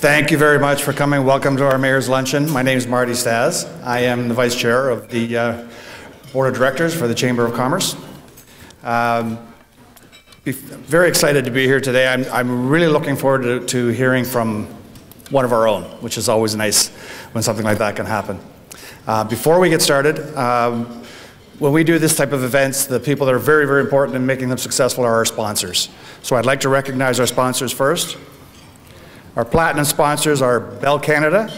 Thank you very much for coming. Welcome to our Mayor's Luncheon. My name is Marty Stas. I am the Vice Chair of the Board of Directors for the Chamber of Commerce. Very excited to be here today. I'm really looking forward to hearing from one of our own, which is always nice when something like that can happen. Before we get started, when we do this type of events, the people that are very, very important in making them successful are our sponsors. So I'd like to recognize our sponsors first. Our platinum sponsors are Bell Canada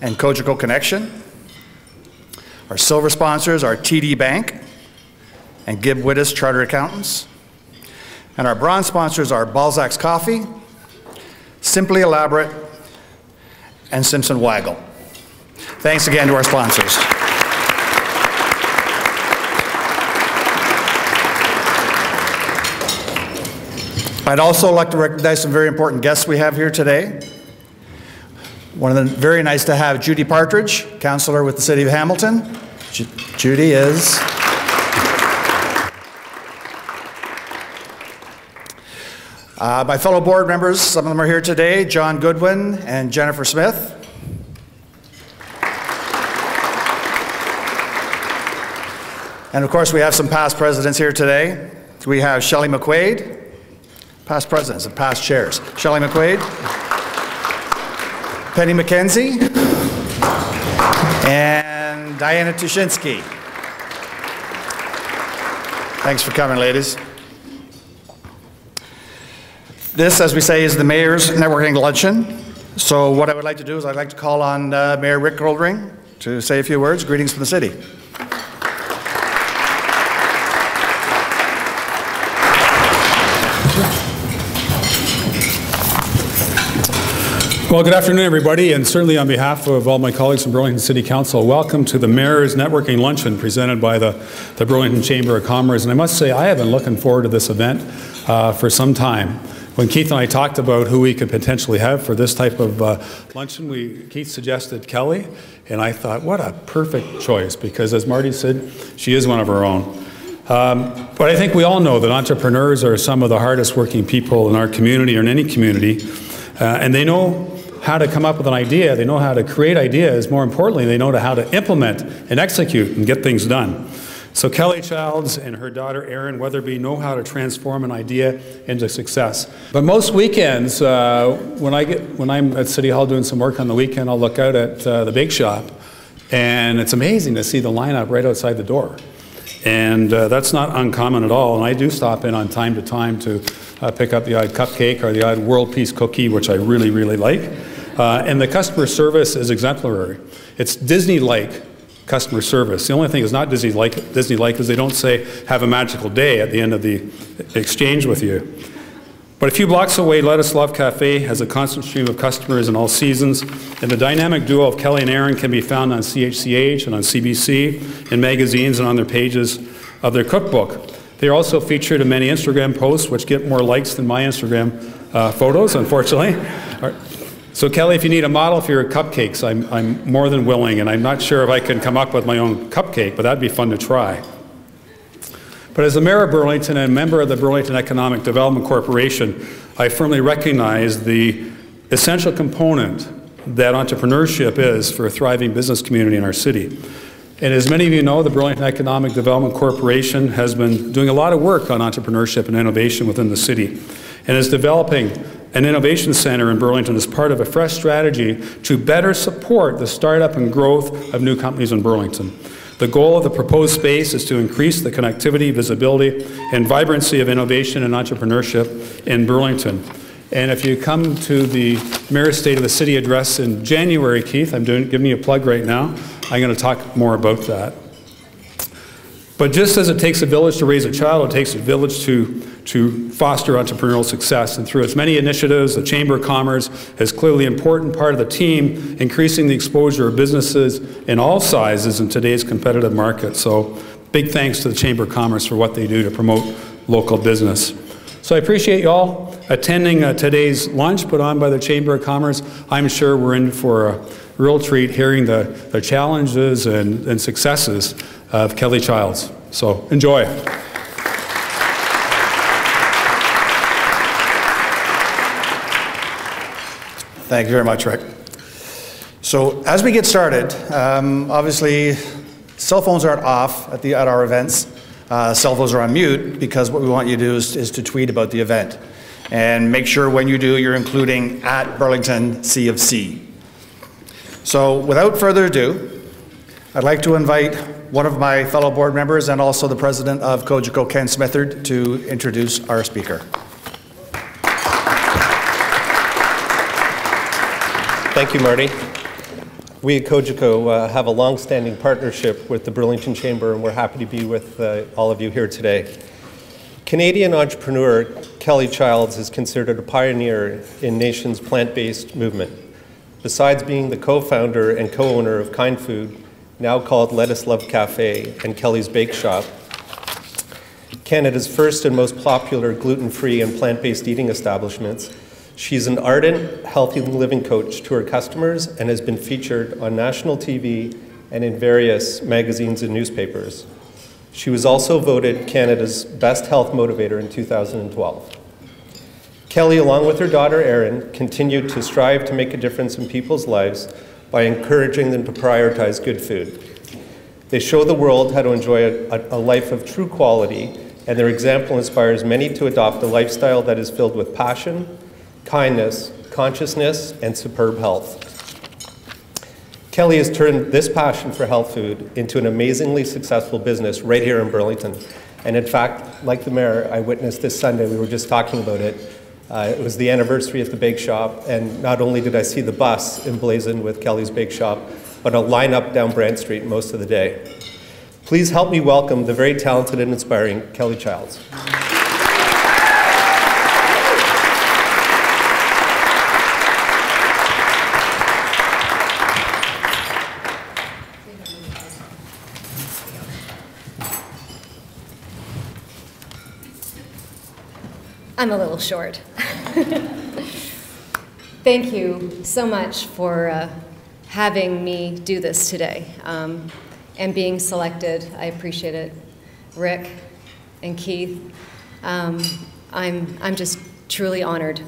and Cogeco Connection. Our silver sponsors are TD Bank and Gibb Wittes Chartered Accountants. And our bronze sponsors are Balzac's Coffee, Simply Elaborate, and Simpson Waggle. Thanks again to our sponsors. I'd also like to recognize some very important guests we have here today. One of them, very nice to have Judy Partridge, Councillor with the City of Hamilton. Judy is... my fellow board members, some of them are here today, John Goodwin and Jennifer Smith. And of course, we have some past presidents here today. We have Shelley McQuaid, past presidents and past chairs. Shelley McQuaid, Penny McKenzie, and Diana Tushinsky. Thanks for coming, ladies. This, as we say, is the Mayor's Networking Luncheon. So what I would like to do is I'd like to call on Mayor Rick Goldring to say a few words. Greetings from the city. Well, good afternoon, everybody, and certainly on behalf of all my colleagues from Burlington City Council, welcome to the Mayor's Networking Luncheon presented by the Burlington Chamber of Commerce. And I must say, I have been looking forward to this event for some time. When Keith and I talked about who we could potentially have for this type of luncheon, Keith suggested Kelly, and I thought, what a perfect choice, because as Marty said, she is one of our own. But I think we all know that entrepreneurs are some of the hardest working people in our community or in any community, and they know how to come up with an idea, they know how to create ideas, more importantly, they know how to implement and execute and get things done. So Kelly Childs and her daughter Erin Weatherby know how to transform an idea into success. But most weekends, when I'm at City Hall doing some work on the weekend, I'll look out at the bake shop, and it's amazing to see the lineup right outside the door. And that's not uncommon at all, and I do stop in on time to time to pick up the odd cupcake or the odd world peace cookie, which I really, really like. And the customer service is exemplary. It's Disney-like customer service. The only thing is not Disney-like is they don't say, have a magical day at the end of the exchange with you. But a few blocks away, Let Us Love Cafe has a constant stream of customers in all seasons, and the dynamic duo of Kelly and Erin can be found on CHCH and on CBC, in magazines and on their pages of their cookbook. They are also featured in many Instagram posts, which get more likes than my Instagram photos, unfortunately. So Kelly, if you need a model for your cupcakes, I'm more than willing, and I'm not sure if I can come up with my own cupcake, but that'd be fun to try. But as the Mayor of Burlington and member of the Burlington Economic Development Corporation, I firmly recognize the essential component that entrepreneurship is for a thriving business community in our city. And as many of you know, the Burlington Economic Development Corporation has been doing a lot of work on entrepreneurship and innovation within the city, and is developing an innovation center in Burlington as part of a fresh strategy to better support the startup and growth of new companies in Burlington. The goal of the proposed space is to increase the connectivity, visibility, and vibrancy of innovation and entrepreneurship in Burlington. And if you come to the Mayor's State of the City address in January, Keith, I'm giving you a plug right now, I'm going to talk more about that. But just as it takes a village to raise a child, it takes a village to foster entrepreneurial success. And through its many initiatives, the Chamber of Commerce is clearly an important part of the team, increasing the exposure of businesses in all sizes in today's competitive market. So big thanks to the Chamber of Commerce for what they do to promote local business. So I appreciate you all attending today's lunch put on by the Chamber of Commerce. I'm sure we're in for a real treat hearing the challenges and successes of Kelly Childs. So enjoy. Thank you very much, Rick. So as we get started, obviously cell phones aren't off at our events. Cell phones are on mute because what we want you to do is to tweet about the event. And make sure when you do, you're including at Burlington C of C. So without further ado, I'd like to invite one of my fellow board members and also the president of Cogeco, Ken Smithard, to introduce our speaker. Thank you, Marty. We at Cogeco have a long-standing partnership with the Burlington Chamber, and we're happy to be with all of you here today. Canadian entrepreneur Kelly Childs is considered a pioneer in nation's plant-based movement. Besides being the co-founder and co-owner of Kindfood, now called Lettuce Love Cafe, and Kelly's Bake Shop, Canada's first and most popular gluten-free and plant-based eating establishments, she's an ardent, healthy living coach to her customers and has been featured on national TV and in various magazines and newspapers. She was also voted Canada's best health motivator in 2012. Kelly, along with her daughter Erin, continued to strive to make a difference in people's lives by encouraging them to prioritize good food. They show the world how to enjoy a life of true quality, and their example inspires many to adopt a lifestyle that is filled with passion, kindness, consciousness, and superb health. Kelly has turned this passion for health food into an amazingly successful business right here in Burlington. And in fact, like the mayor, I witnessed this Sunday, we were just talking about it. It was the anniversary of the bake shop, and not only did I see the bus emblazoned with Kelly's Bake Shop, but a lineup down Brant Street most of the day. Please help me welcome the very talented and inspiring Kelly Childs. I'm a little short. Thank you so much for having me do this today and being selected. I appreciate it. Rick and Keith, I'm just truly honored.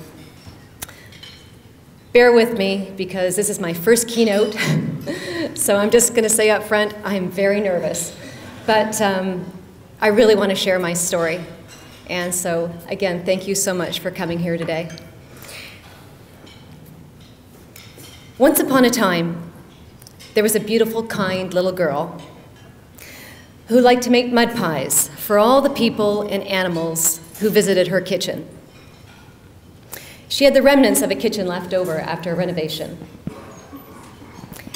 Bear with me because this is my first keynote, so I'm just going to say up front, I'm very nervous. But I really want to share my story. And so, again, thank you so much for coming here today. Once upon a time, there was a beautiful, kind little girl who liked to make mud pies for all the people and animals who visited her kitchen. She had the remnants of a kitchen left over after a renovation.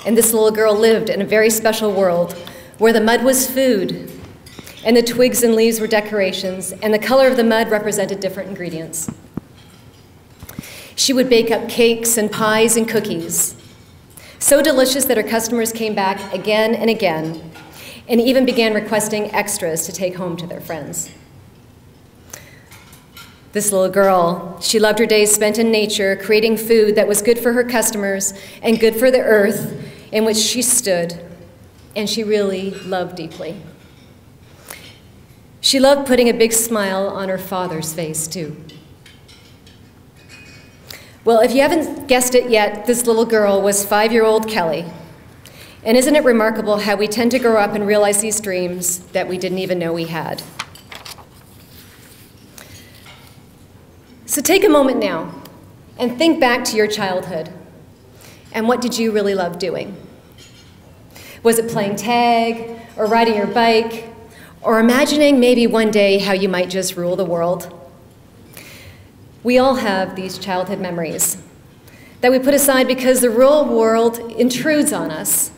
And this little girl lived in a very special world where the mud was food, and the twigs and leaves were decorations, and the color of the mud represented different ingredients. She would bake up cakes and pies and cookies, so delicious that her customers came back again and again, and even began requesting extras to take home to their friends. This little girl, she loved her days spent in nature, creating food that was good for her customers and good for the earth in which she stood, and she really loved deeply. She loved putting a big smile on her father's face, too. Well, if you haven't guessed it yet, this little girl was 5-year-old Kelly. And isn't it remarkable how we tend to grow up and realize these dreams that we didn't even know we had? So take a moment now and think back to your childhood. And what did you really love doing? Was it playing tag or riding your bike? Or imagining maybe one day how you might just rule the world? We all have these childhood memories that we put aside because the real world intrudes on us.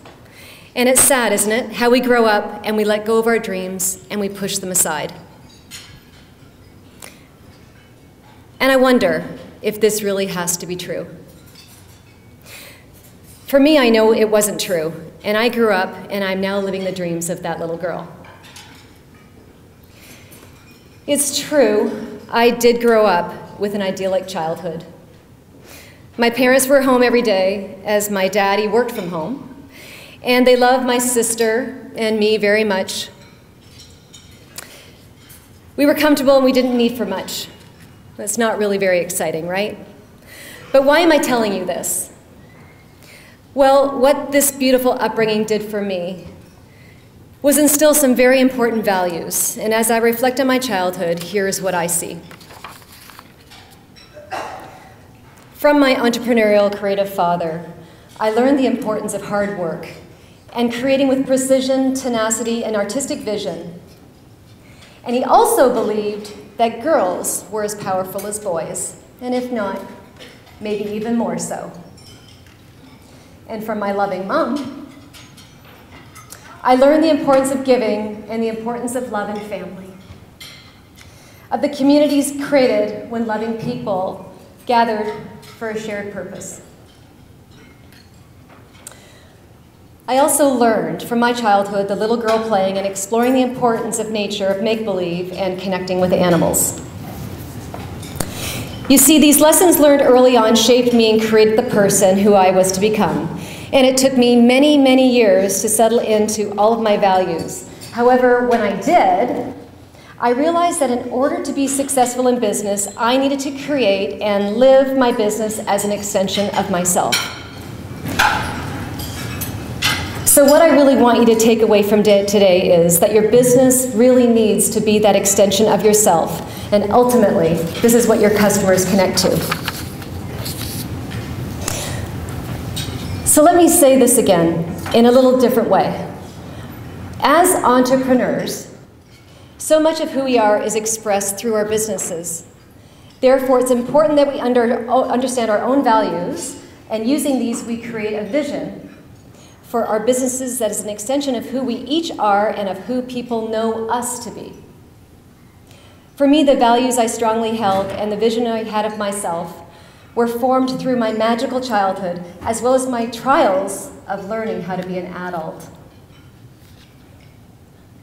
And it's sad, isn't it, how we grow up and we let go of our dreams and we push them aside. And I wonder if this really has to be true. For me, I know it wasn't true, and I grew up and I'm now living the dreams of that little girl. It's true, I did grow up with an idyllic childhood. My parents were home every day as my daddy worked from home, and they loved my sister and me very much. We were comfortable and we didn't need for much. That's not really very exciting, right? But why am I telling you this? Well, what this beautiful upbringing did for me was instill some very important values. And as I reflect on my childhood, here's what I see. From my entrepreneurial, creative father, I learned the importance of hard work and creating with precision, tenacity, and artistic vision. And he also believed that girls were as powerful as boys, and if not, maybe even more so. And from my loving mom, I learned the importance of giving and the importance of love and family, of the communities created when loving people gathered for a shared purpose. I also learned from my childhood the little girl playing and exploring the importance of nature, of make-believe, and connecting with animals. You see, these lessons learned early on shaped me and created the person who I was to become. And it took me many, many years to settle into all of my values. However, when I did, I realized that in order to be successful in business, I needed to create and live my business as an extension of myself. So what I really want you to take away from today is that your business really needs to be that extension of yourself. And ultimately, this is what your customers connect to. So let me say this again in a little different way. As entrepreneurs, so much of who we are is expressed through our businesses. Therefore, it's important that we understand our own values, and using these, we create a vision for our businesses that is an extension of who we each are and of who people know us to be. For me, the values I strongly held and the vision I had of myself were formed through my magical childhood, as well as my trials of learning how to be an adult.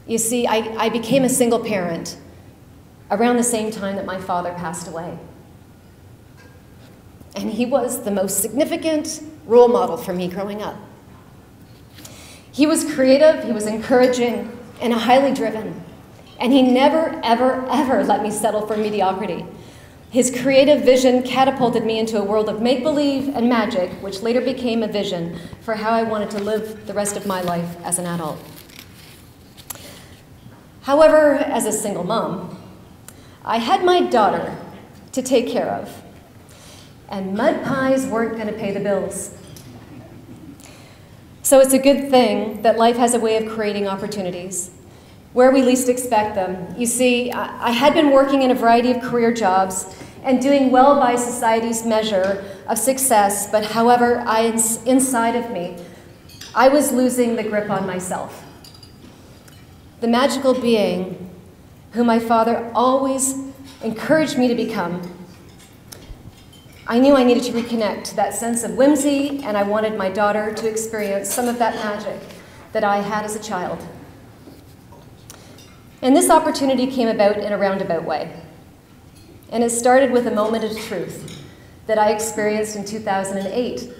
You see, I became a single parent around the same time that my father passed away. And he was the most significant role model for me growing up. He was creative, he was encouraging, and highly driven. And he never, ever, ever let me settle for mediocrity. His creative vision catapulted me into a world of make-believe and magic, which later became a vision for how I wanted to live the rest of my life as an adult. However, as a single mom, I had my daughter to take care of, and mud pies weren't going to pay the bills. So it's a good thing that life has a way of creating opportunities where we least expect them. You see, I had been working in a variety of career jobs and doing well by society's measure of success, but however, inside of me, I was losing the grip on myself. The magical being whom my father always encouraged me to become, I knew I needed to reconnect to that sense of whimsy, and I wanted my daughter to experience some of that magic that I had as a child. And this opportunity came about in a roundabout way. And it started with a moment of truth that I experienced in 2008.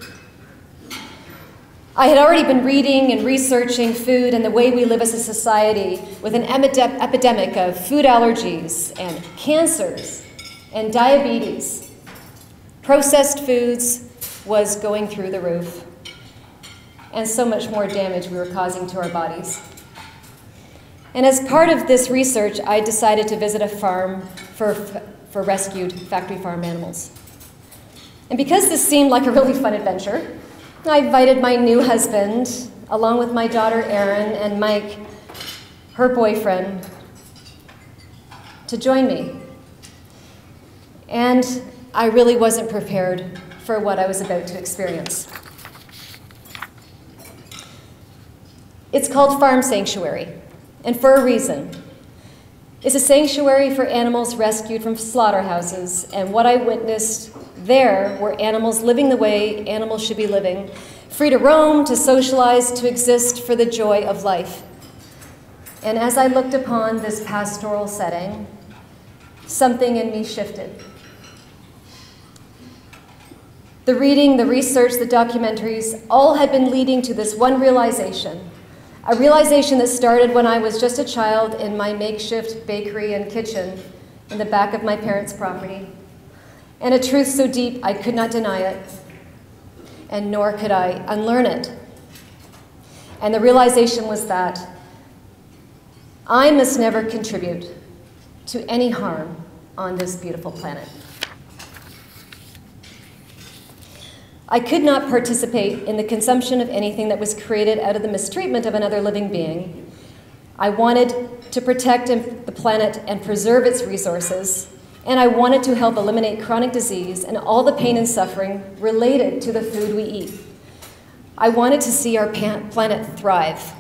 I had already been reading and researching food and the way we live as a society with an epidemic of food allergies and cancers and diabetes. Processed foods was going through the roof, and so much more damage we were causing to our bodies. And as part of this research, I decided to visit a farm for rescued factory farm animals. And because this seemed like a really fun adventure, I invited my new husband, along with my daughter Erin and Mike, her boyfriend, to join me. And I really wasn't prepared for what I was about to experience. It's called Farm Sanctuary, and for a reason. It's a sanctuary for animals rescued from slaughterhouses, and what I witnessed there were animals living the way animals should be living, free to roam, to socialize, to exist for the joy of life. And as I looked upon this pastoral setting, something in me shifted. The reading, the research, the documentaries, all had been leading to this one realization. A realization that started when I was just a child in my makeshift bakery and kitchen in the back of my parents' property. and a truth so deep I could not deny it, and nor could I unlearn it. And the realization was that I must never contribute to any harm on this beautiful planet. I could not participate in the consumption of anything that was created out of the mistreatment of another living being. I wanted to protect the planet and preserve its resources, and I wanted to help eliminate chronic disease and all the pain and suffering related to the food we eat. I wanted to see our planet thrive,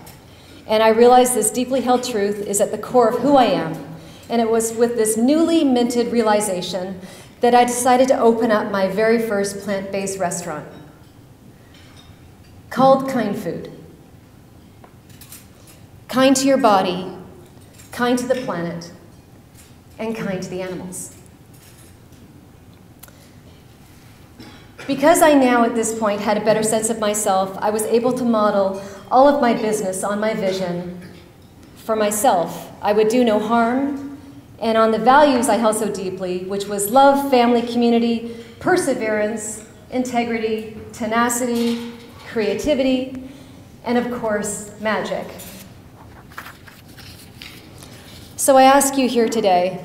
and I realized this deeply held truth is at the core of who I am, and it was with this newly minted realization that I decided to open up my very first plant-based restaurant called Kindfood. Kind to your body, kind to the planet, and kind to the animals. Because I now at this point had a better sense of myself, I was able to model all of my business on my vision. For myself, I would do no harm, and on the values I held so deeply, which was love, family, community, perseverance, integrity, tenacity, creativity, and of course, magic. So I ask you here today,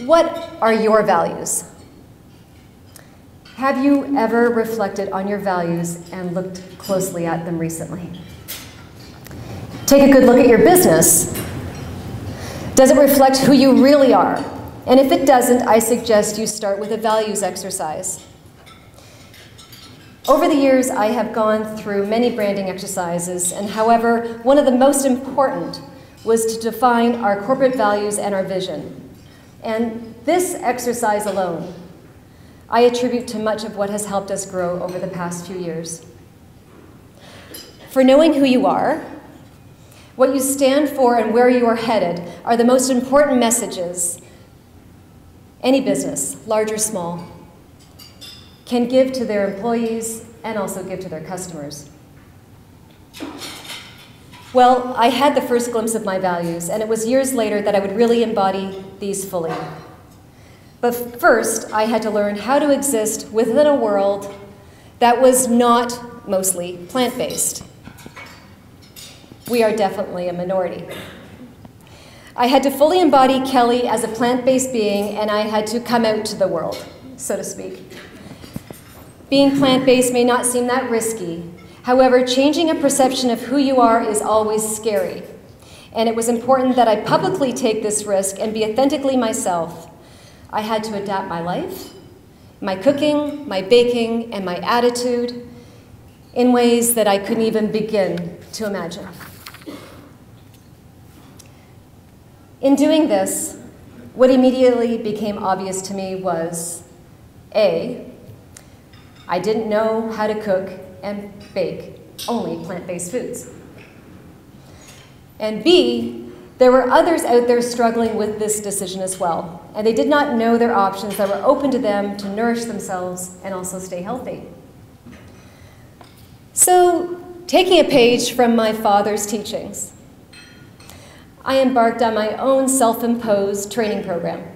what are your values? Have you ever reflected on your values and looked closely at them recently? Take a good look at your business. Does it reflect who you really are? And if it doesn't, I suggest you start with a values exercise. Over the years, I have gone through many branding exercises, and however, one of the most important was to define our corporate values and our vision. And this exercise alone, I attribute to much of what has helped us grow over the past few years. For knowing who you are, what you stand for, and where you are headed are the most important messages any business, large or small, can give to their employees and also give to their customers. Well, I had the first glimpse of my values, and it was years later that I would really embody these fully. But first, I had to learn how to exist within a world that was not mostly plant-based. We are definitely a minority. I had to fully embody Kelly as a plant-based being, and I had to come out to the world, so to speak. Being plant-based may not seem that risky. However, changing a perception of who you are is always scary. And it was important that I publicly take this risk and be authentically myself. I had to adapt my life, my cooking, my baking, and my attitude in ways that I couldn't even begin to imagine. In doing this, what immediately became obvious to me was, A, I didn't know how to cook and bake only plant-based foods. And B, there were others out there struggling with this decision as well, and they did not know their options that were open to them to nourish themselves and also stay healthy. So, taking a page from my father's teachings, I embarked on my own self-imposed training program.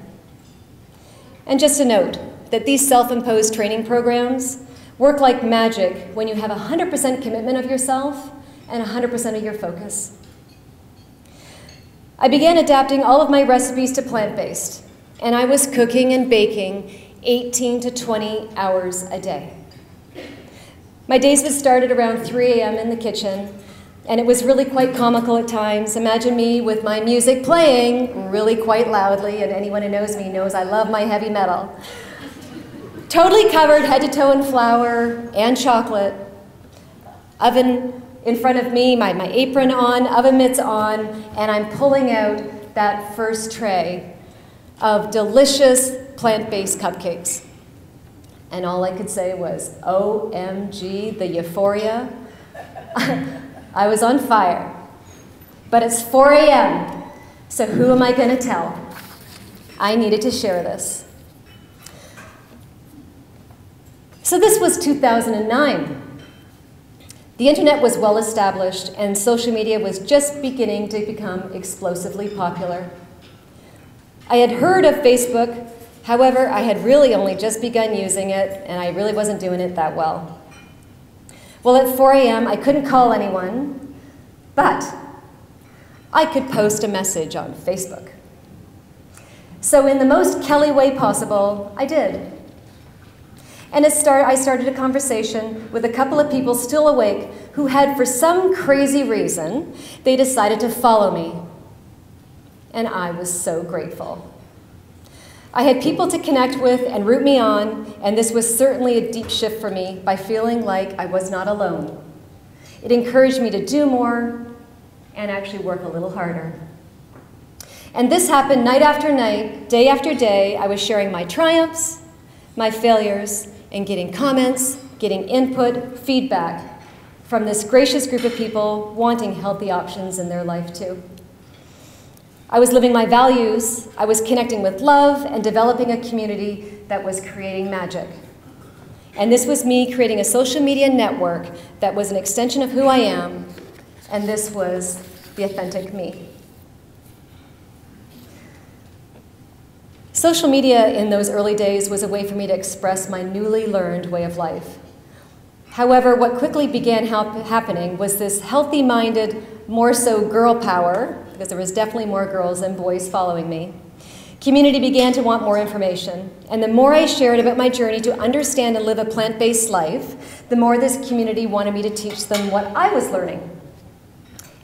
And just a note that these self-imposed training programs work like magic when you have 100% commitment of yourself and 100% of your focus. I began adapting all of my recipes to plant-based, and I was cooking and baking 18 to 20 hours a day. My days would start at around 3 a.m. in the kitchen, and it was really quite comical at times. Imagine me with my music playing really quite loudly, and anyone who knows me knows I love my heavy metal. Totally covered head to toe in flour and chocolate. Oven in front of me, my apron on, oven mitts on, and I'm pulling out that first tray of delicious plant-based cupcakes. And all I could say was, OMG, the euphoria. I was on fire. But it's 4 a.m., so who am I going to tell? I needed to share this. So this was 2009. The internet was well established, and social media was just beginning to become explosively popular. I had heard of Facebook, However, I had really only just begun using it, and I really wasn't doing it that well. Well, at 4 a.m., I couldn't call anyone, but I could post a message on Facebook. So in the most Kelly way possible, I did. And I started a conversation with a couple of people still awake who had, for some crazy reason, they decided to follow me. And I was so grateful. I had people to connect with and root me on, and this was certainly a deep shift for me by feeling like I was not alone. It encouraged me to do more and actually work a little harder. And this happened night after night, day after day. I was sharing my triumphs, my failures, and getting comments, getting input, feedback from this gracious group of people wanting healthy options in their life too. I was living my values, I was connecting with love and developing a community that was creating magic. And this was me creating a social media network that was an extension of who I am, and this was the authentic me. Social media in those early days was a way for me to express my newly learned way of life. However, what quickly began happening was this healthy-minded, more so girl power, because there was definitely more girls than boys following me. Community began to want more information, and the more I shared about my journey to understand and live a plant-based life, the more this community wanted me to teach them what I was learning.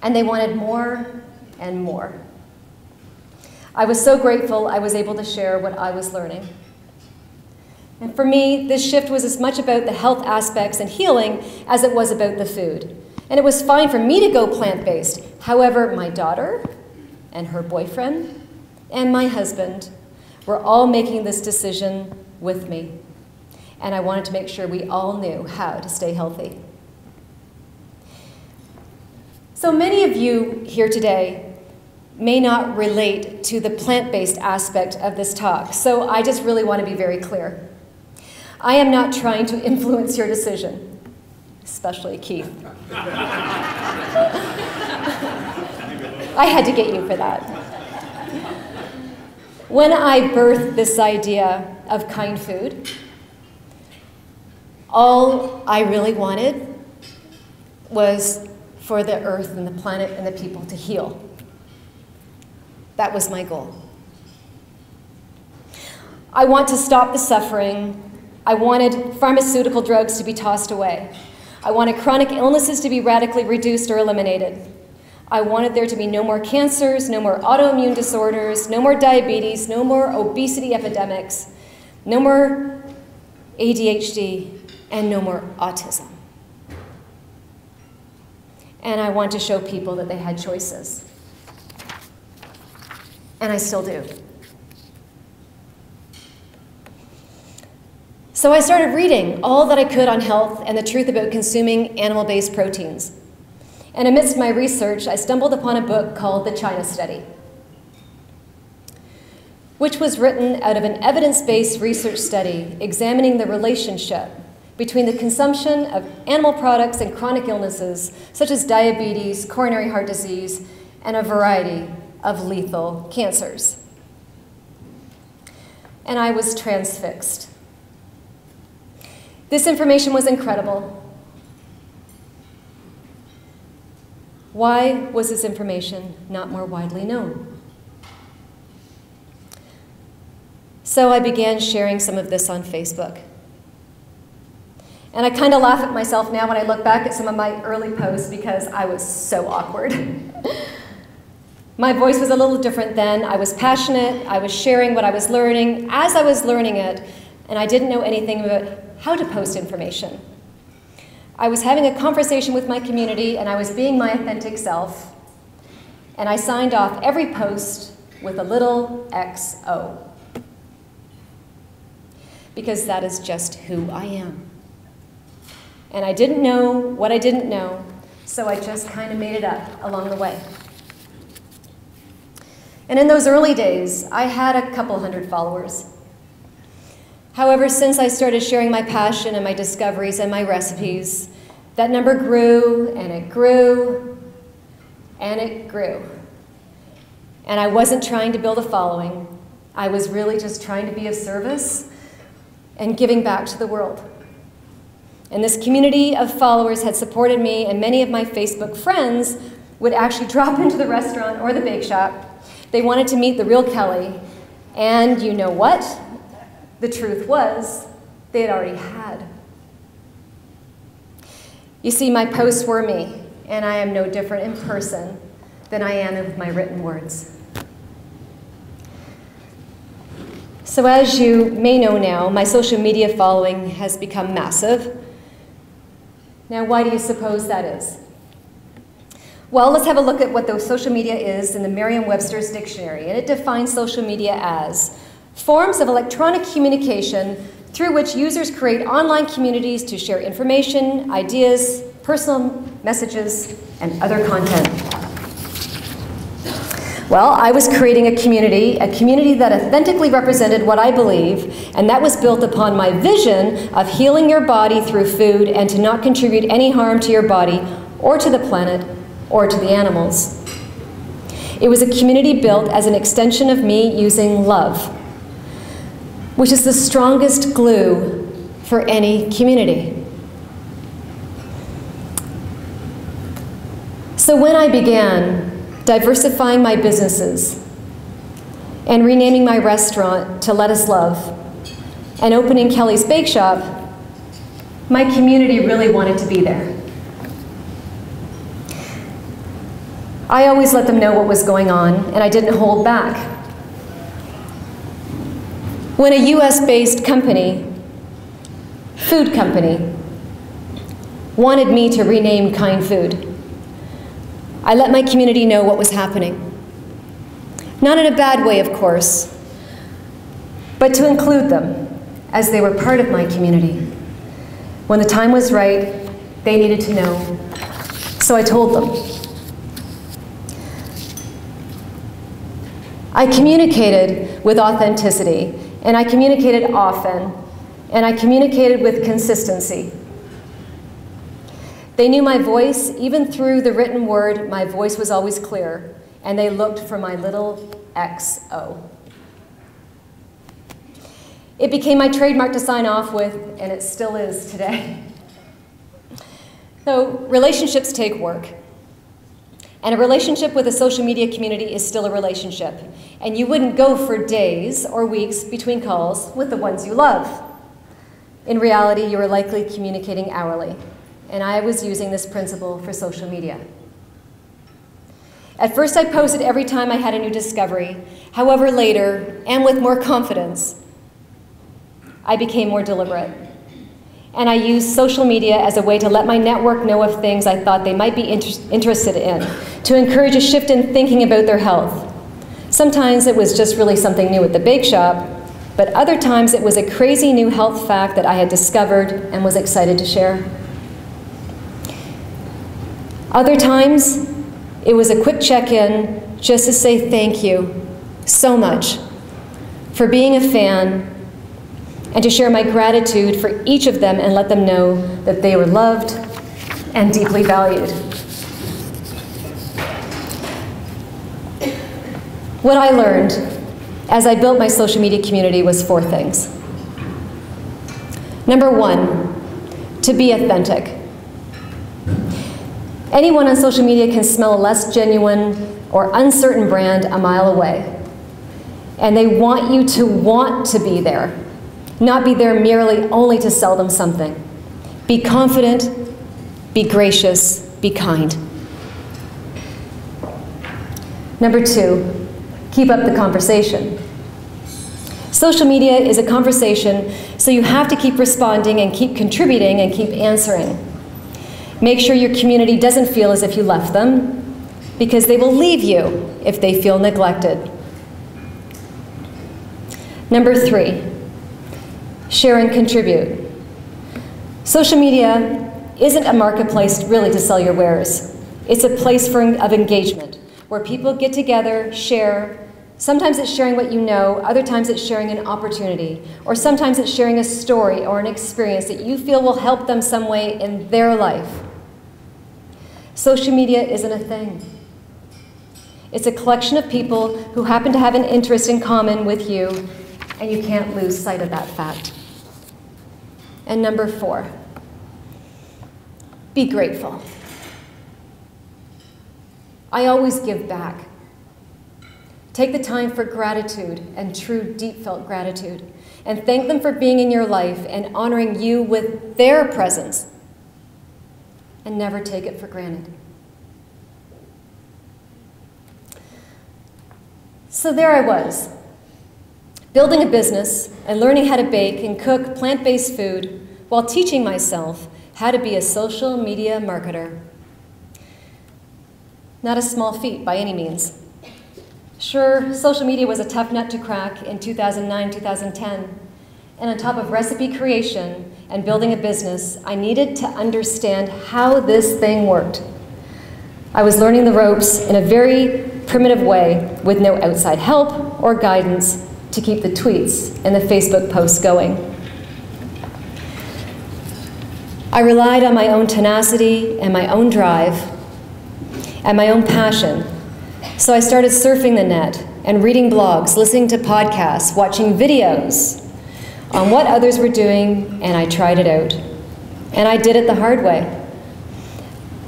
And they wanted more and more. I was so grateful I was able to share what I was learning. And for me, this shift was as much about the health aspects and healing as it was about the food. And it was fine for me to go plant-based. However, my daughter and her boyfriend and my husband were all making this decision with me. And I wanted to make sure we all knew how to stay healthy. So many of you here today may not relate to the plant-based aspect of this talk, so I just really want to be very clear. I am not trying to influence your decision, especially Keith. I had to get you for that. When I birthed this idea of Kindfood, all I really wanted was for the earth and the planet and the people to heal. That was my goal. I want to stop the suffering. I wanted pharmaceutical drugs to be tossed away. I wanted chronic illnesses to be radically reduced or eliminated. I wanted there to be no more cancers, no more autoimmune disorders, no more diabetes, no more obesity epidemics, no more ADHD, and no more autism. And I want to show people that they had choices. And I still do. So I started reading all that I could on health and the truth about consuming animal-based proteins. And amidst my research, I stumbled upon a book called The China Study, which was written out of an evidence-based research study examining the relationship between the consumption of animal products and chronic illnesses such as diabetes, coronary heart disease, and a variety of lethal cancers. And I was transfixed. This information was incredible. Why was this information not more widely known? So I began sharing some of this on Facebook. And I kind of laugh at myself now when I look back at some of my early posts because I was so awkward. My voice was a little different then. I was passionate. I was sharing what I was learning as I was learning it, and I didn't know anything about how to post information. I was having a conversation with my community, and I was being my authentic self, and I signed off every post with a little XO, because that is just who I am. And I didn't know what I didn't know, so I just kind of made it up along the way. And in those early days, I had a couple hundred followers. However, since I started sharing my passion and my discoveries and my recipes, that number grew, and it grew, and it grew. And I wasn't trying to build a following. I was really just trying to be of service and giving back to the world. And this community of followers had supported me, and many of my Facebook friends would actually drop into the restaurant or the bake shop. They wanted to meet the real Kelly, and you know what? The truth was, they had already had. You see, my posts were me, and I am no different in person than I am with my written words. So as you may know now, my social media following has become massive. Now, why do you suppose that is? Well, let's have a look at what the social media is in the Merriam-Webster's dictionary, and it defines social media as forms of electronic communication through which users create online communities to share information, ideas, personal messages, and other content. Well, I was creating a community that authentically represented what I believe, and that was built upon my vision of healing your body through food and to not contribute any harm to your body or to the planet or to the animals. It was a community built as an extension of me using love, which is the strongest glue for any community. So when I began diversifying my businesses and renaming my restaurant to Let Us Love and opening Kelly's Bake Shop, my community really wanted to be there. I always let them know what was going on, and I didn't hold back. When a US-based company, food company, wanted me to rename Kindfood, I let my community know what was happening. Not in a bad way, of course, but to include them as they were part of my community. When the time was right, they needed to know, so I told them. I communicated with authenticity, and I communicated often, and I communicated with consistency. They knew my voice. Even through the written word, my voice was always clear, and they looked for my little XO. It became my trademark to sign off with, and it still is today. So relationships take work. And a relationship with a social media community is still a relationship. And you wouldn't go for days or weeks between calls with the ones you love. In reality, you were likely communicating hourly. And I was using this principle for social media. At first, I posted every time I had a new discovery. However, later, and with more confidence, I became more deliberate. And I used social media as a way to let my network know of things I thought they might be interested in, to encourage a shift in thinking about their health. Sometimes it was just really something new at the bake shop, but other times it was a crazy new health fact that I had discovered and was excited to share. Other times, it was a quick check-in just to say thank you so much for being a fan and to share my gratitude for each of them and let them know that they were loved and deeply valued. What I learned as I built my social media community was 4 things. Number 1, to be authentic. Anyone on social media can smell a less genuine or uncertain brand a mile away. And they want you to want to be there, not be there merely only to sell them something. Be confident, be gracious, be kind. Number 2, keep up the conversation. Social media is a conversation, so you have to keep responding and keep contributing and keep answering. Make sure your community doesn't feel as if you left them, because they will leave you if they feel neglected. Number 3, share and contribute. Social media isn't a marketplace really to sell your wares. It's a place of engagement, where people get together, share. Sometimes it's sharing what you know, other times it's sharing an opportunity, or sometimes it's sharing a story or an experience that you feel will help them some way in their life. Social media isn't a thing. It's a collection of people who happen to have an interest in common with you, and you can't lose sight of that fact. And number 4, be grateful. I always give back. Take the time for gratitude and true, deep felt gratitude, and thank them for being in your life and honoring you with their presence. And never take it for granted. So there I was, building a business and learning how to bake and cook plant-based food while teaching myself how to be a social media marketer. Not a small feat by any means. Sure, social media was a tough nut to crack in 2009, 2010. And on top of recipe creation and building a business, I needed to understand how this thing worked. I was learning the ropes in a very primitive way with no outside help or guidance to keep the tweets and the Facebook posts going. I relied on my own tenacity and my own drive and my own passion. So I started surfing the net and reading blogs, listening to podcasts, watching videos on what others were doing, and I tried it out. And I did it the hard way.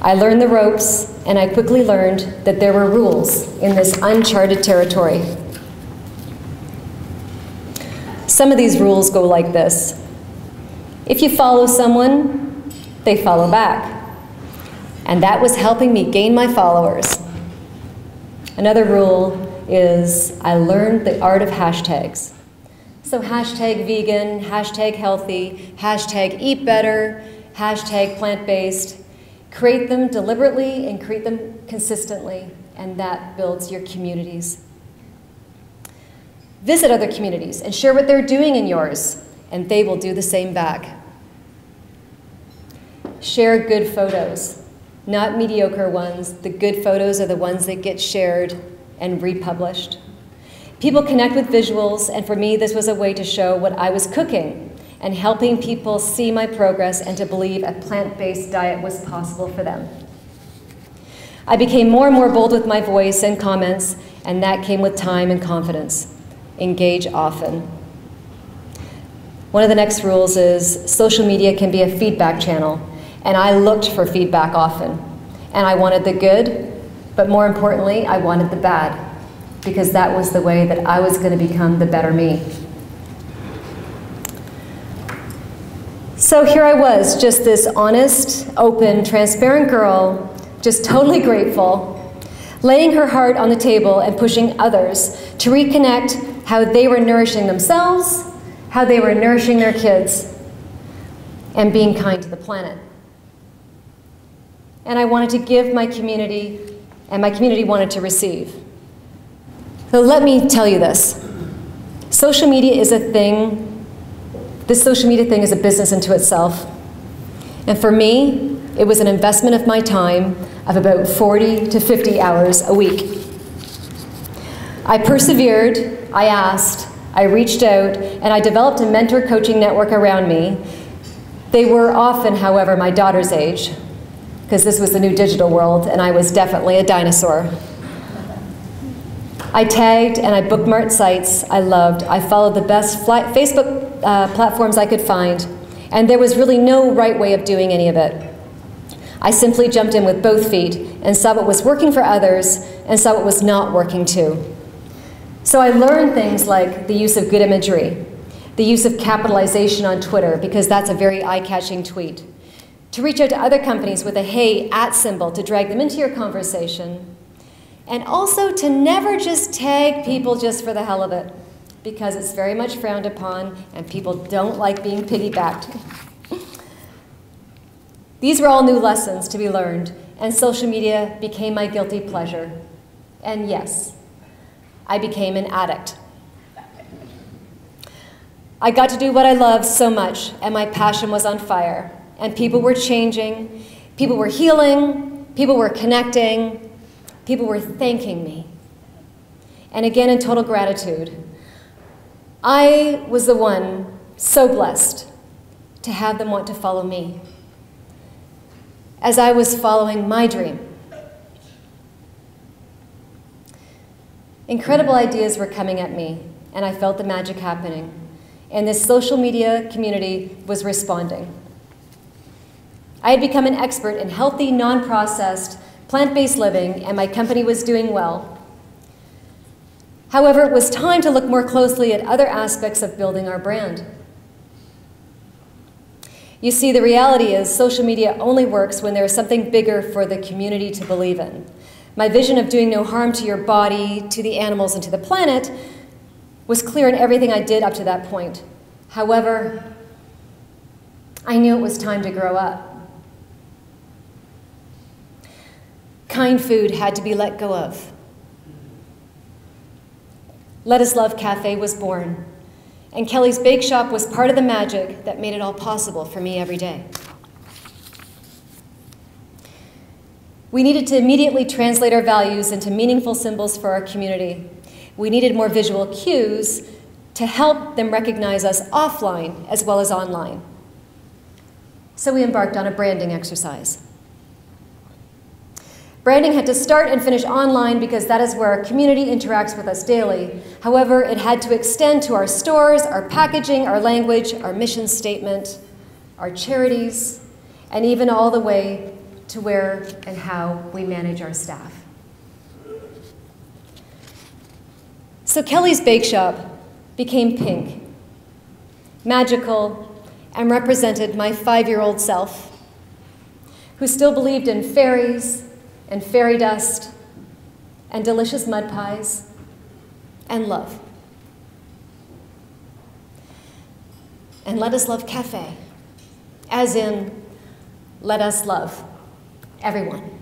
I learned the ropes, and I quickly learned that there were rules in this uncharted territory. Some of these rules go like this. If you follow someone, they follow back. And that was helping me gain my followers. Another rule is I learned the art of hashtags. So hashtag vegan, hashtag healthy, hashtag eat better, hashtag plant-based. Create them deliberately and create them consistently, and that builds your communities. Visit other communities and share what they're doing in yours, and they will do the same back. Share good photos, not mediocre ones. The good photos are the ones that get shared and republished. People connect with visuals, and for me, this was a way to show what I was cooking and helping people see my progress and to believe a plant-based diet was possible for them. I became more and more bold with my voice and comments, and that came with time and confidence. Engage often. One of the next rules is social media can be a feedback channel, and I looked for feedback often. And I wanted the good, but more importantly, I wanted the bad, because that was the way that I was going to become the better me. So here I was, just this honest, open, transparent girl, just totally grateful, laying her heart on the table and pushing others to reconnect how they were nourishing themselves, how they were nourishing their kids, and being kind to the planet. And I wanted to give my community, and my community wanted to receive. So let me tell you this. Social media is a thing. This social media thing is a business unto itself. And for me, it was an investment of my time of about 40 to 50 hours a week. I persevered, I asked, I reached out, and I developed a mentor coaching network around me. They were often, however, my daughter's age, because this was the new digital world, and I was definitely a dinosaur. I tagged and I bookmarked sites I loved. I followed the best Facebook platforms I could find, and there was really no right way of doing any of it. I simply jumped in with both feet and saw what was working for others and saw what was not working too. So I learned things like the use of good imagery, the use of capitalization on Twitter, because that's a very eye-catching tweet, to reach out to other companies with a "hey" at symbol to drag them into your conversation, and also to never just tag people just for the hell of it, because it's very much frowned upon and people don't like being piggybacked. These were all new lessons to be learned, and social media became my guilty pleasure. And yes, I became an addict. I got to do what I loved so much, and my passion was on fire. And people were changing, people were healing, people were connecting, people were thanking me. And again, in total gratitude, I was the one so blessed to have them want to follow me as I was following my dream. Incredible ideas were coming at me, and I felt the magic happening. And this social media community was responding. I had become an expert in healthy, non-processed, plant-based living, and my company was doing well. However, it was time to look more closely at other aspects of building our brand. You see, the reality is social media only works when there is something bigger for the community to believe in. My vision of doing no harm to your body, to the animals, and to the planet was clear in everything I did up to that point. However, I knew it was time to grow up. Kindfood had to be let go of. Let Us Love Cafe was born, and Kelly's Bake Shop was part of the magic that made it all possible for me every day. We needed to immediately translate our values into meaningful symbols for our community. We needed more visual cues to help them recognize us offline as well as online. So we embarked on a branding exercise. Branding had to start and finish online because that is where our community interacts with us daily. However, it had to extend to our stores, our packaging, our language, our mission statement, our charities, and even all the way to where and how we manage our staff. So Kelly's Bake Shop became pink, magical, and represented my 5-year-old self, who still believed in fairies and fairy dust and delicious mud pies and love. And Let Us Love Cafe, as in, let us love everyone.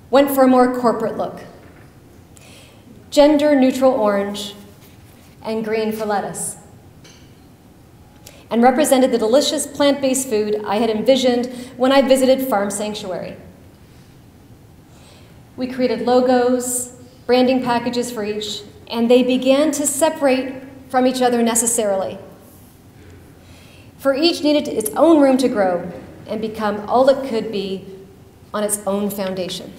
Went for a more corporate look. Gender-neutral orange and green for lettuce. And represented the delicious plant-based food I had envisioned when I visited Farm Sanctuary. We created logos, branding packages for each, and they began to separate from each other necessarily. For each needed its own room to grow and become all it could be on its own foundation.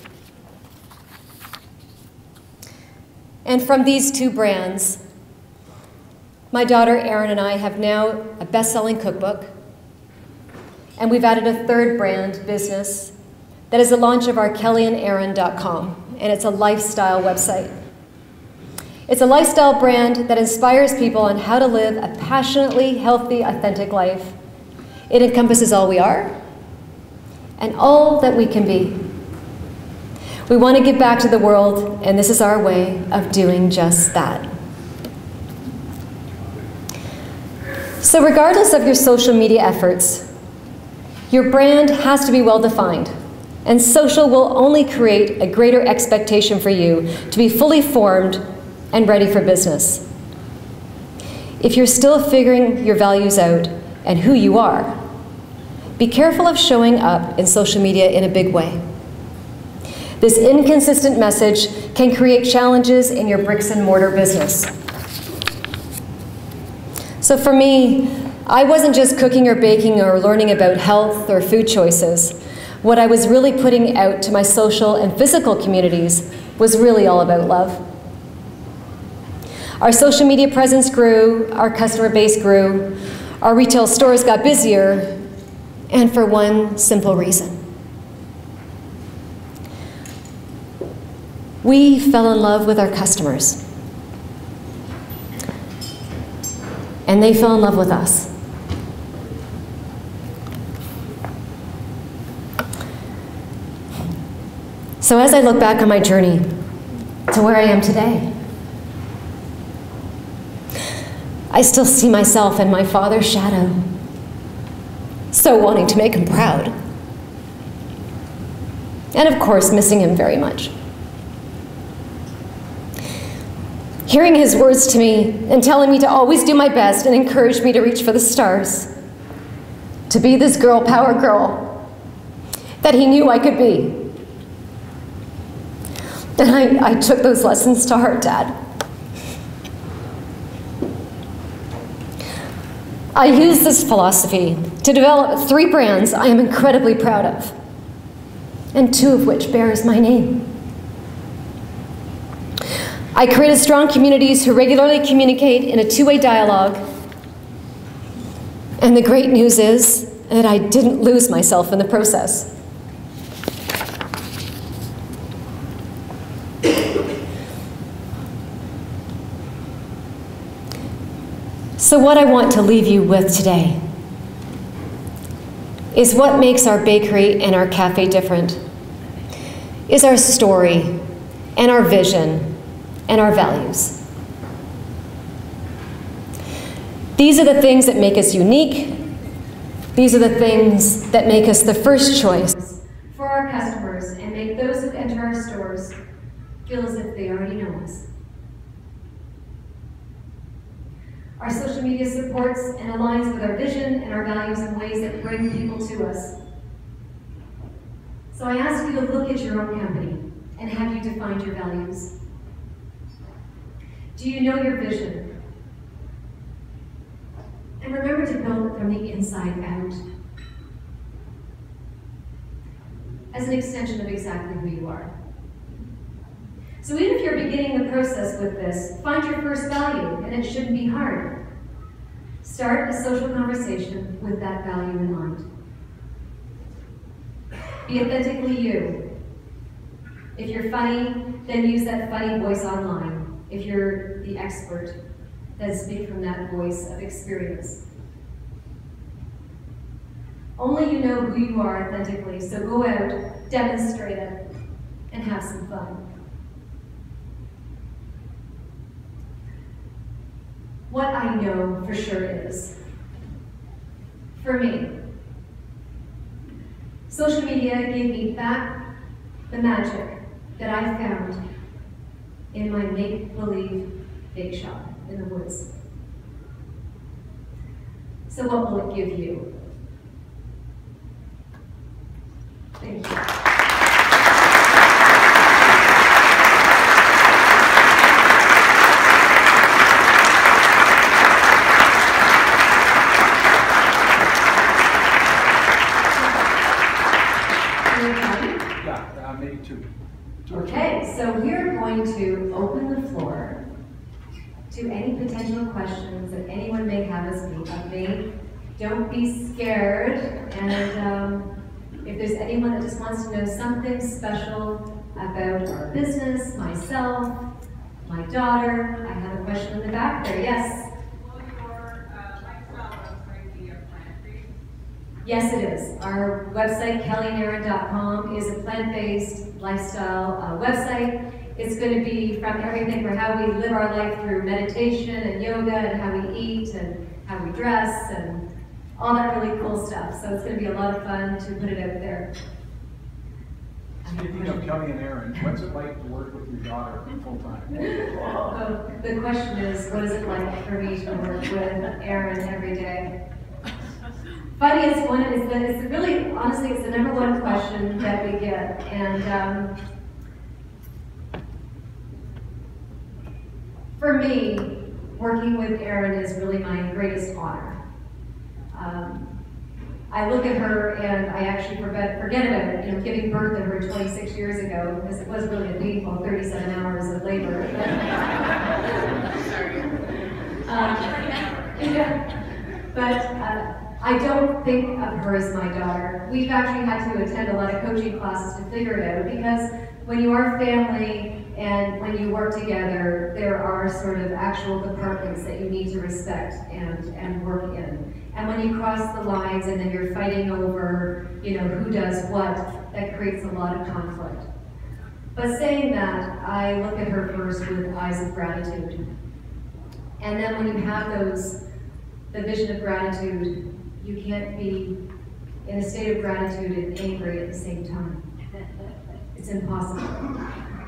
And from these two brands, my daughter Erin and I have now a best-selling cookbook, and we've added a third brand business that is the launch of our kellyanderin.com, and it's a lifestyle website. It's a lifestyle brand that inspires people on how to live a passionately healthy, authentic life. It encompasses all we are and all that we can be. We want to give back to the world, and this is our way of doing just that. So regardless of your social media efforts, your brand has to be well defined. And social will only create a greater expectation for you to be fully formed and ready for business. If you're still figuring your values out and who you are, be careful of showing up in social media in a big way. This inconsistent message can create challenges in your bricks and mortar business. So for me, I wasn't just cooking or baking or learning about health or food choices. What I was really putting out to my social and physical communities was really all about love. Our social media presence grew, our customer base grew, our retail stores got busier, and for one simple reason. We fell in love with our customers, and they fell in love with us. So as I look back on my journey to where I am today, I still see myself in my father's shadow, so wanting to make him proud. And of course, missing him very much. Hearing his words to me and telling me to always do my best and encourage me to reach for the stars, to be this girl power girl that he knew I could be. And I took those lessons to heart, Dad. I used this philosophy to develop 3 brands I am incredibly proud of, and 2 of which bears my name. I created strong communities who regularly communicate in a two-way dialogue. And the great news is that I didn't lose myself in the process. So what I want to leave you with today is what makes our bakery and our cafe different, is our story and our vision and our values. These are the things that make us unique. These are the things that make us the first choice for our customers and make those who enter our stores feel as if they already know us. Our social media supports and aligns with our vision and our values in ways that bring people to us. So I ask you to look at your own company and have you defined your values. Do you know your vision? And remember to build it from the inside out, as an extension of exactly who you are. So even if you're beginning the process with this, find your first value, and it shouldn't be hard. Start a social conversation with that value in mind. Be authentically you. If you're funny, then use that funny voice online. If you're the expert, then speak from that voice of experience. Only you know who you are authentically, so go out, demonstrate it, and have some fun. What I know for sure is, for me, social media gave me back the magic that I found in my make-believe bake shop in the woods. So what will it give you? Thank you. Maybe two. Okay, so we're going to open the floor to any potential questions that anyone may have of me. Don't be scared, and if there's anyone that just wants to know something special about our business, myself, my daughter, I have a question in the back there. Yes? Yes, it is. Our website, kellyandaaron.com, is a plant-based lifestyle website. It's going to be from everything for how we live our life through meditation and yoga and how we eat and how we dress and all that really cool stuff. So it's going to be a lot of fun to put it out there. Speaking of Kelly and Aaron, what's it like to work with your daughter full time? The question is, what is it like for me to work with Aaron every day? Funniest one is that it's really, honestly, it's the number one question that we get. And for me, working with Erin is really my greatest honor. I look at her and I actually forget about it, giving birth to her 26 years ago, because it was really a painful 37 hours of labor. But I don't think of her as my daughter. We've actually had to attend a lot of coaching classes to figure it out, because when you are family and when you work together, there are sort of actual departments that you need to respect and work in. And when you cross the lines and then you're fighting over, who does what, that creates a lot of conflict. But saying that, I look at her first with eyes of gratitude. And then when you have the vision of gratitude, you can't be in a state of gratitude and angry at the same time. It's impossible.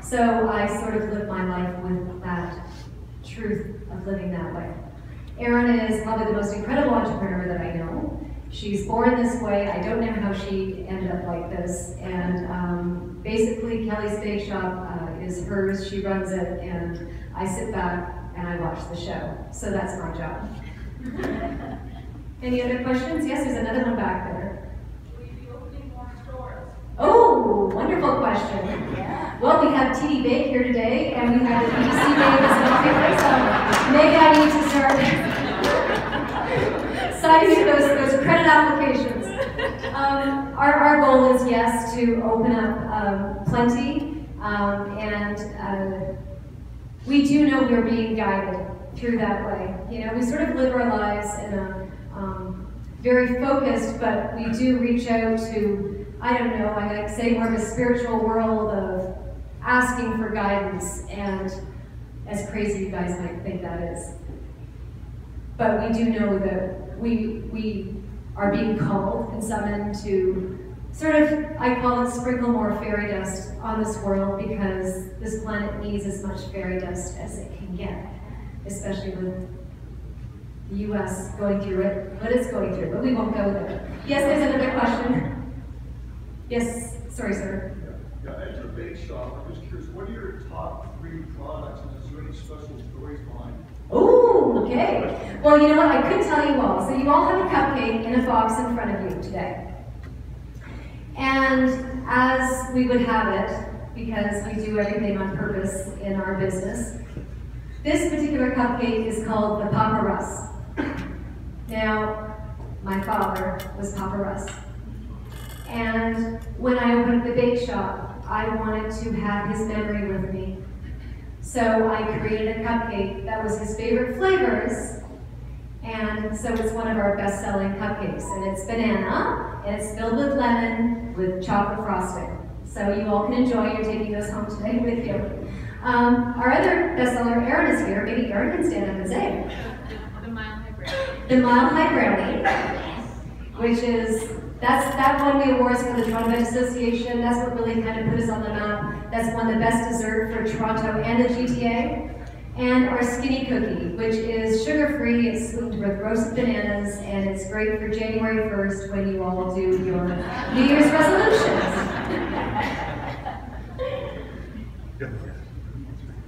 So I sort of live my life with that truth of living that way. Erin is probably the most incredible entrepreneur that I know. She's born this way. I don't know how she ended up like this. And basically, Kelly's Bake Shop is hers. She runs it, and I sit back and I watch the show. So that's my job. Any other questions? Yes, there's another one back there. Will you be opening more stores? Oh, wonderful question. Yeah. Well, we have TD Bake here today, and we have the BC maybe I need to start signing those credit applications. Our goal is, yes, to open up plenty, and we do know we're being guided through that way. You know, we sort of live our lives in a very focused, but we do reach out to, I don't know, I like to say more of a spiritual world of asking for guidance, and as crazy you guys might think that is. But we do know that we are being called and summoned to sort of, I call it, sprinkle more fairy dust on this world, because this planet needs as much fairy dust as it can get, especially with the U.S. going through what it's going through, but we won't go there. Yes, there's another question. Yes, sorry, sir. Yeah, at your bake shop, I'm just curious, what are your top 3 products, and is there any special stories behind it? Oh, okay. Well, you know what, I could tell you all. So you all have a cupcake in a box in front of you today. And as we would have it, because we do everything on purpose in our business, this particular cupcake is called the Papa Russ. Now, my father was Papa Russ. And when I opened the bake shop, I wanted to have his memory with me. So I created a cupcake that was his favorite flavors, and so it's one of our best-selling cupcakes. And it's banana, and it's filled with lemon with chocolate frosting. So you all can enjoy. You're taking those home today with you. Our other bestseller, Erin, is here. Maybe Erin can stand up and say. The Mile High Brownie. The Mile High Brownie, which is, that won the awards for the Toronto Veg Association. That's what really kind of put us on the map. That's won the best dessert for Toronto and the GTA. And our skinny cookie, which is sugar-free, it's sweetened with roasted bananas, and it's great for January 1st when you all do your New Year's resolutions.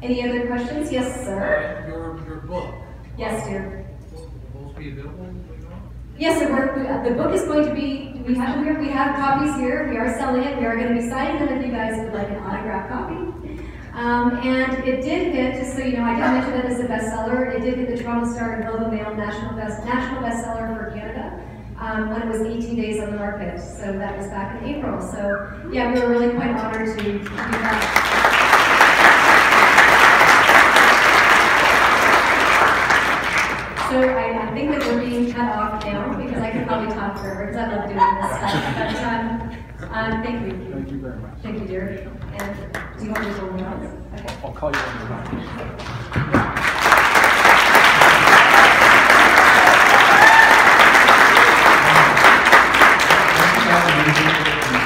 Any other questions? Yes, sir. Your book. Yes, dear. Will it be available? Yes, so the book is going to be, we have copies here, we are selling it, we are going to be signing them if you guys would like an autographed copy. And it did hit, just so you know, I did mention that as a bestseller, it did hit the Toronto Star and Globe and Mail national bestseller for Canada when it was 18 days on the market. So that was back in April. So yeah, we were really quite honored to do that. So I think that we're being cut off now, because I could probably talk forever, because I love doing this stuff. But thank you. Thank you very much. Thank you, dear. And do you want me to go now? Okay. I'll call you when you're done.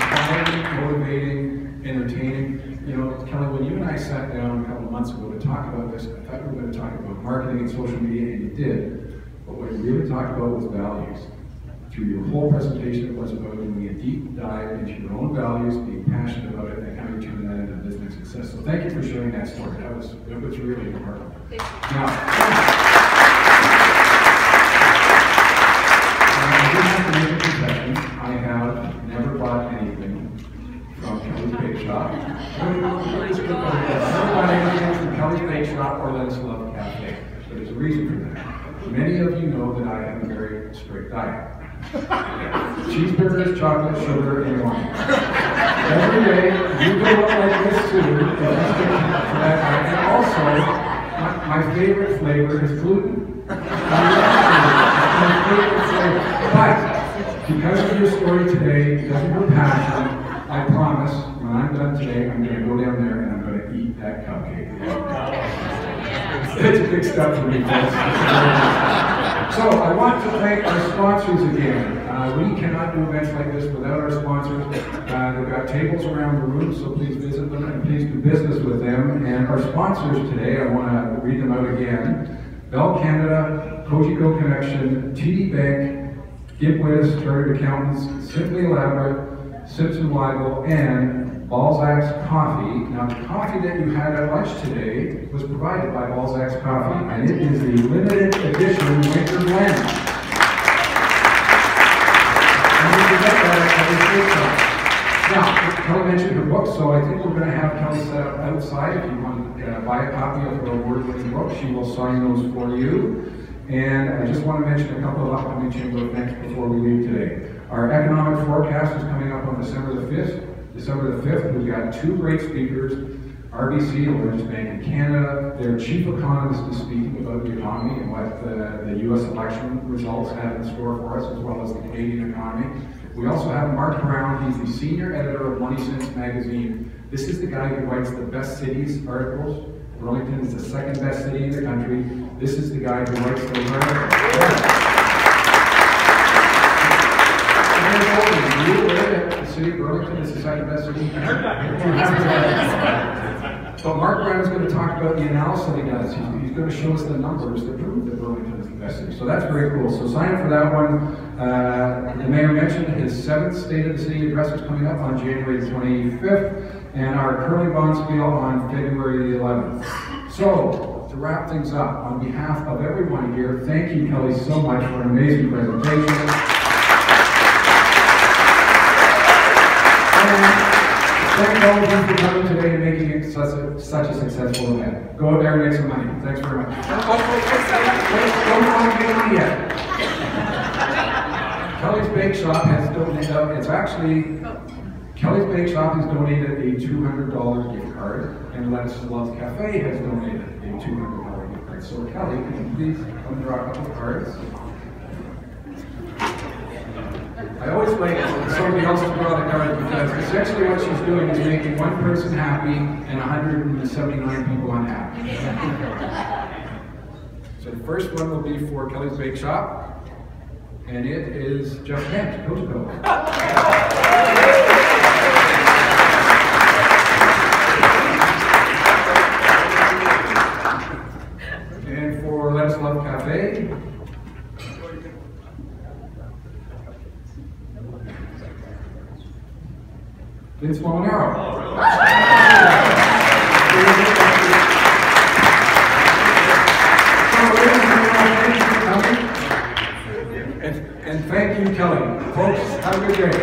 Inspiring, motivating, entertaining. You know, Kelly, when you and I sat down a couple of months ago to talk about this, I thought we were going to talk about marketing and social media, and you did. But what you really talked about was values. Through your whole presentation, it was about doing a deep dive into your own values, being passionate about it, and how you turn that into business success. So thank you for sharing that story. It was really remarkable. Now, I do have to make a confession. I have never bought anything from Kelly's Bake Shop. Never bought anything from Kelly's Bake Shop or Let's Love Cafe. But there's a reason for that. Many of you know that I have a very strict diet. Cheeseburgers, chocolate, sugar, and wine. Every day, you go up like this too, and also, my favorite flavor is gluten. My favorite flavor. But, because of your story today, because of your passion, I promise, when I'm done today, I'm going to go down there and I'm going to eat that cupcake. It's a big step for me, folks. So I want to thank our sponsors again. We cannot do events like this without our sponsors. They've got tables around the room, so please visit them and please do business with them. And our sponsors today, I want to read them out again. Bell Canada, Cogeco Connection, TD Bank, Gibwittis, Chartered Accountants, Simply Elaborate, Simpson Weigel, and Balzac's Coffee. Now, the coffee that you had at lunch today was provided by Balzac's Coffee, and it is the limited edition winter blend. And you can get that at every store. Now, Kelly mentioned her book, so I think we're going to have Kelly set up outside. If you want to buy a copy of her award-winning book, she will sign those for you. And I just want to mention a couple of upcoming Chamber events before we leave today. Our economic forecast is coming up on December the 5th. December the 5th, we've got two great speakers. RBC, the largest bank in Canada, their chief economist is speaking about the economy and what the U.S. election results have in store for us, as well as the Canadian economy. We also have Mark Brown. He's the senior editor of Money Sense magazine. This is the guy who writes the best cities articles. Burlington is the second best city in the country. This is the guy who writes those articles. Are you aware that the city of Burlington is the second best city in the country? But Mark Brown is going to talk about the analysis that he does. He's going to show us the numbers that prove that Burlington is the best city. So that's very cool. So sign up for that one. The mayor mentioned his 7th State of the City address is coming up on January the 25th, and our curling bond spiel on February the 11th. So, to wrap things up, on behalf of everyone here, thank you, Kelly, so much for an amazing presentation. Thank all of you for coming today and making it such a successful event. Go out there and make some money. Thanks very much. Don't get money yet. Kelly's Bake Shop has donated, Kelly's Bake Shop has donated a $200 gift card, and Let's Love Cafe has donated a $200 gift card. So Kelly, can you please come draw a couple of cards? I always like somebody else to draw the card because essentially what she's doing is making one person happy and 179 people unhappy. So the first one will be for Kelly's Bake Shop, and it is Jeff Kent, Coach. And for Let's Love Cafe, Vince Molinaro. And thank you, Kelly. Folks, have a good day.